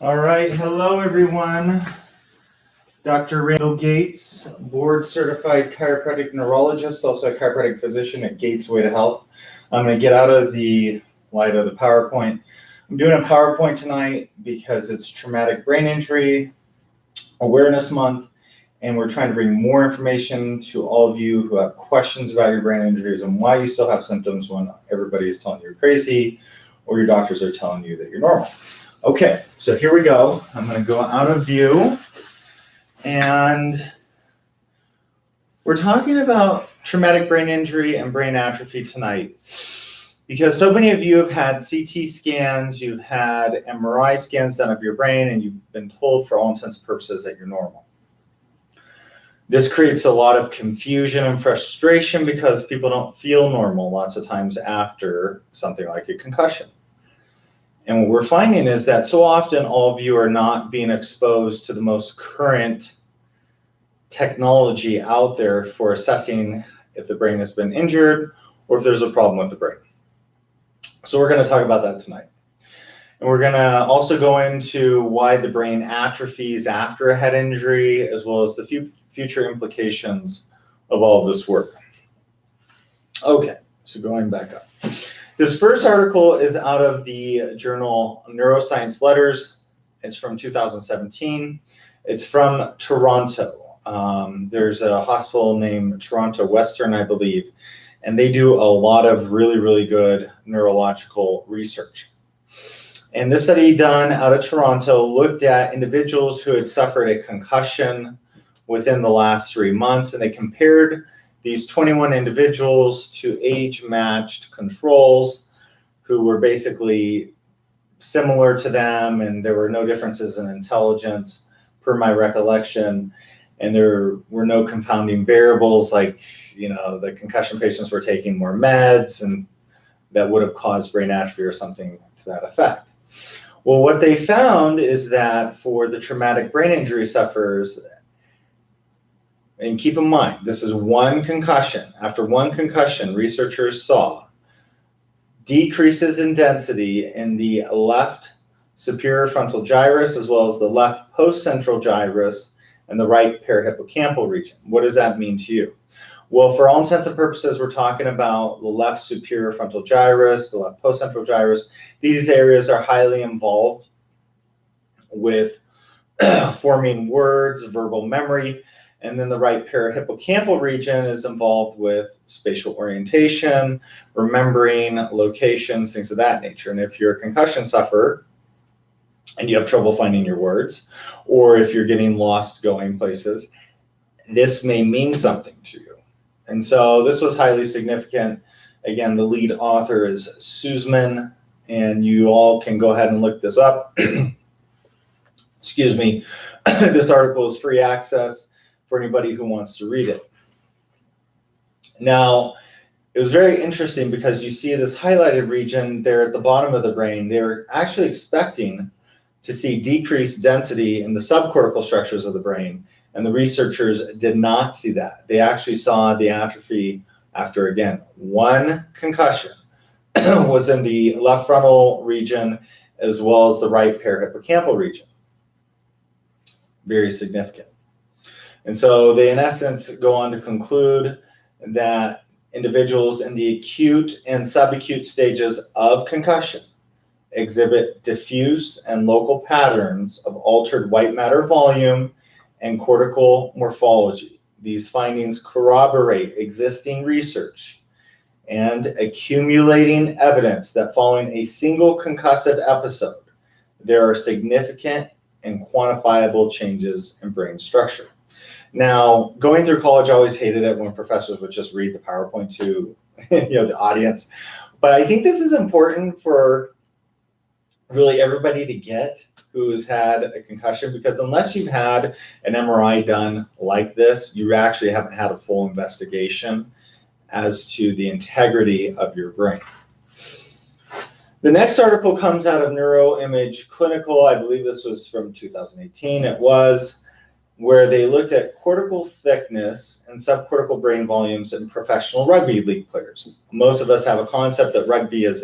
All right, hello everyone. Dr. Randall Gates, board certified chiropractic neurologist, also a chiropractic physician at Gates Way to Health. I'm going to get out of the light of the PowerPoint. I'm doing a PowerPoint tonight because it's Traumatic Brain Injury Awareness Month, and we're trying to bring more information to all of you who have questions about your brain injuries and why you still have symptoms when everybody is telling you you're crazy or your doctors are telling you that you're normal. Okay, so here we go. I'm going to go out of view, and we're talking about traumatic brain injury and brain atrophy tonight because so many of you have had CT scans, you've had MRI scans done of your brain, and you've been told for all intents and purposes that you're normal. This creates a lot of confusion and frustration because people don't feel normal lots of times after something like a concussion. And what we're finding is that so often all of you are not being exposed to the most current technology out there for assessing if the brain has been injured or if there's a problem with the brain. So we're going to talk about that tonight. And we're going to also go into why the brain atrophies after a head injury, as well as the future implications of all of this work. Okay, so going back up. This first article is out of the journal Neuroscience Letters. It's from 2017. It's from Toronto. There's a hospital named Toronto Western, I believe, and they do a lot of really, really good neurological research. And this study done out of Toronto looked at individuals who had suffered a concussion within the last 3 months, and they compared these 21 individuals to age-matched controls who were basically similar to them, and there were no differences in intelligence, per my recollection, and there were no confounding variables like, the concussion patients were taking more meds, and that would have caused brain atrophy or something to that effect. Well, what they found is that for the traumatic brain injury sufferers, and keep in mind, this is one concussion. After one concussion, researchers saw decreases in density in the left superior frontal gyrus, as well as the left postcentral gyrus and the right parahippocampal region. What does that mean to you? Well, for all intents and purposes, we're talking about the left superior frontal gyrus, the left postcentral gyrus. These areas are highly involved with forming words, verbal memory. And then the right parahippocampal region is involved with spatial orientation, remembering locations, things of that nature. And if you're a concussion sufferer and you have trouble finding your words, or if you're getting lost going places, this may mean something to you. And so this was highly significant. Again, the lead author is Sussman, and you all can go ahead and look this up. Excuse me. This article is free access for anybody who wants to read it. Now, it was very interesting because you see this highlighted region there at the bottom of the brain. They were actually expecting to see decreased density in the subcortical structures of the brain, and the researchers did not see that. They actually saw the atrophy after, again, one concussion was in the left frontal region as well as the right parahippocampal region. Very significant. And so they, in essence, go on to conclude that individuals in the acute and subacute stages of concussion exhibit diffuse and local patterns of altered white matter volume and cortical morphology. These findings corroborate existing research and accumulating evidence that following a single concussive episode, there are significant and quantifiable changes in brain structure. Now, going through college, I always hated it when professors would just read the PowerPoint to the audience. But I think this is important for really everybody to get who's had a concussion, because unless you've had an MRI done like this, you actually haven't had a full investigation as to the integrity of your brain. The next article comes out of Neuroimage Clinical. I believe this was from 2018. It was, where they looked at cortical thickness and subcortical brain volumes in professional rugby league players. Most of us have a concept that rugby is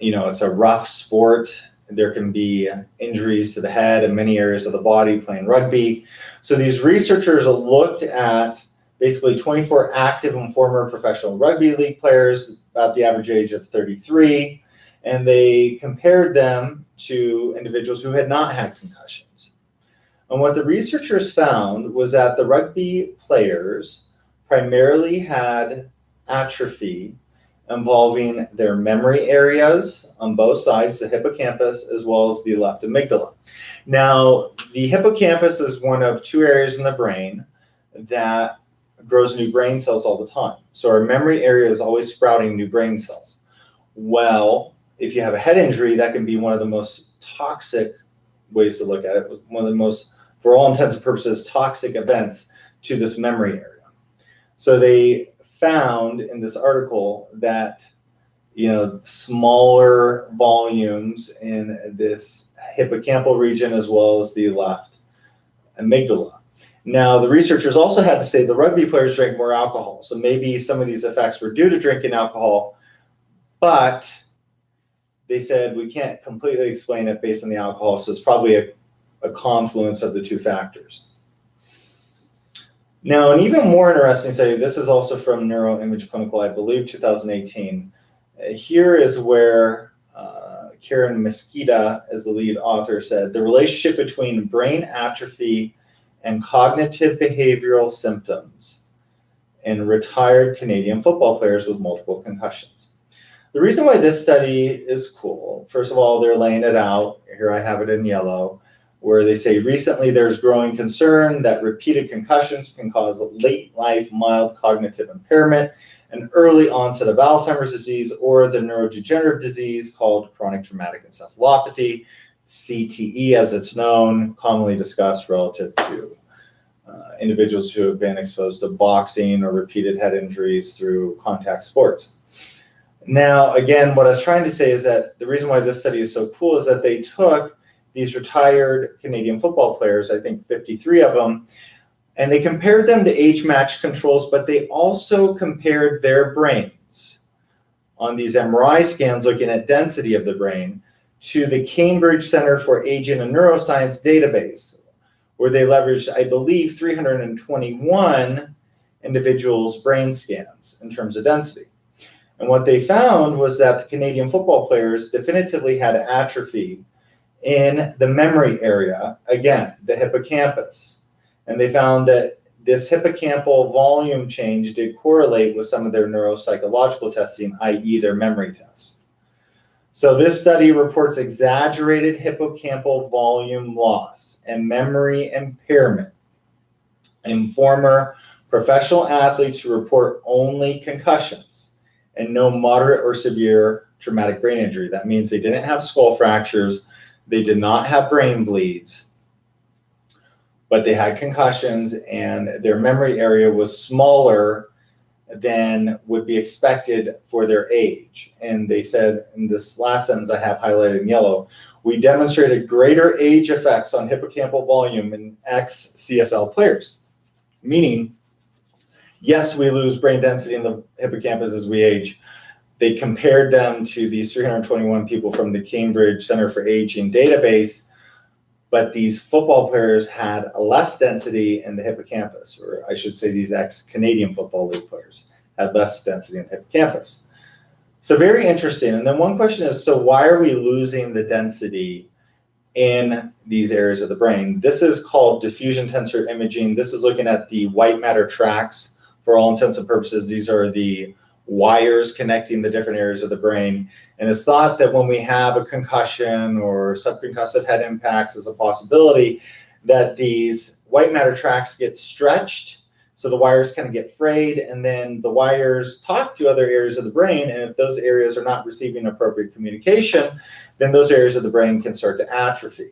it's a rough sport. there can be injuries to the head and many areas of the body playing rugby. So these researchers looked at basically 24 active and former professional rugby league players, about the average age of 33, and they compared them to individuals who had not had concussions. And what the researchers found was that the rugby players primarily had atrophy involving their memory areas on both sides, the hippocampus as well as the left amygdala. Now, the hippocampus is one of two areas in the brain that grows new brain cells all the time. So our memory area is always sprouting new brain cells. Well, if you have a head injury, that can be one of the most toxic ways to look at it, one of the most, for all intents and purposes, toxic events to this memory area. So they found in this article that, smaller volumes in this hippocampal region as well as the left amygdala. Now, the researchers also had to say the rugby players drank more alcohol. So maybe some of these effects were due to drinking alcohol, but they said we can't completely explain it based on the alcohol. So it's probably a confluence of the two factors. Now, an even more interesting study, this is also from Neuroimage Clinical, I believe 2018. Here is where Karen Mesquita, as the lead author, said the relationship between brain atrophy and cognitive behavioral symptoms in retired Canadian football players with multiple concussions. The reason why this study is cool, first of all, they're laying it out. Here I have it in yellow, where they say recently there's growing concern that repeated concussions can cause late life mild cognitive impairment and early onset of Alzheimer's disease or the neurodegenerative disease called chronic traumatic encephalopathy, CTE as it's known, commonly discussed relative to individuals who have been exposed to boxing or repeated head injuries through contact sports. Now, again, what I was trying to say is that the reason why this study is so cool is that they took these retired Canadian football players, I think 53 of them, and they compared them to age-matched controls, but they also compared their brains on these MRI scans looking at density of the brain to the Cambridge Center for Aging and Neuroscience database, where they leveraged, I believe, 321 individuals' brain scans in terms of density. And what they found was that the Canadian football players definitively had atrophy in the memory area, again, the hippocampus. And they found that this hippocampal volume change did correlate with some of their neuropsychological testing, i.e. their memory tests. So this study reports exaggerated hippocampal volume loss and memory impairment in former professional athletes who report only concussions and no moderate or severe traumatic brain injury. That means they didn't have skull fractures, they did not have brain bleeds, but they had concussions and their memory area was smaller than would be expected for their age. And they said in this last sentence I have highlighted in yellow, we demonstrated greater age effects on hippocampal volume in ex-CFL players, meaning, yes, we lose brain density in the hippocampus as we age. They compared them to these 321 people from the Cambridge Center for Aging database, but these football players had a less density in the hippocampus, or I should say these ex-Canadian Football League players had less density in the hippocampus. So very interesting. And then one question is, so why are we losing the density in these areas of the brain? This is called diffusion tensor imaging. This is looking at the white matter tracts. For all intents and purposes, these are the wires connecting the different areas of the brain. And it's thought that when we have a concussion or subconcussive head impacts as a possibility, that these white matter tracts get stretched, so the wires kind of get frayed, and then the wires talk to other areas of the brain, and if those areas are not receiving appropriate communication, then those areas of the brain can start to atrophy.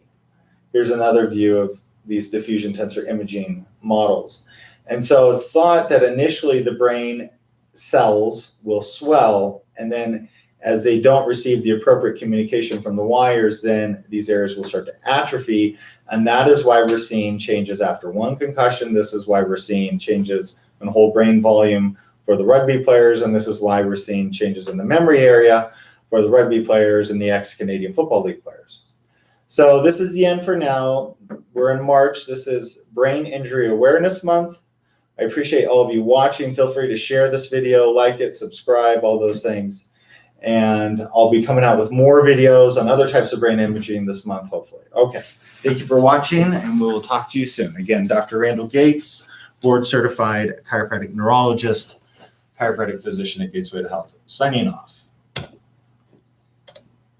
Here's another view of these diffusion tensor imaging models. And so it's thought that initially the brain cells will swell, and then as they don't receive the appropriate communication from the wires, then these areas will start to atrophy, and that is why we're seeing changes after one concussion. This is why we're seeing changes in whole brain volume for the rugby players, and this is why we're seeing changes in the memory area for the rugby players and the ex-Canadian Football League players. So this is the end for now. We're in March. This is Brain Injury Awareness Month. I appreciate all of you watching. Feel free to share this video, like it, subscribe, all those things. And I'll be coming out with more videos on other types of brain imaging this month, hopefully. Okay. Thank you for watching, and we'll talk to you soon. Again, Dr. Randall Gates, board certified chiropractic neurologist, chiropractic physician at Gatesway to Health, signing off.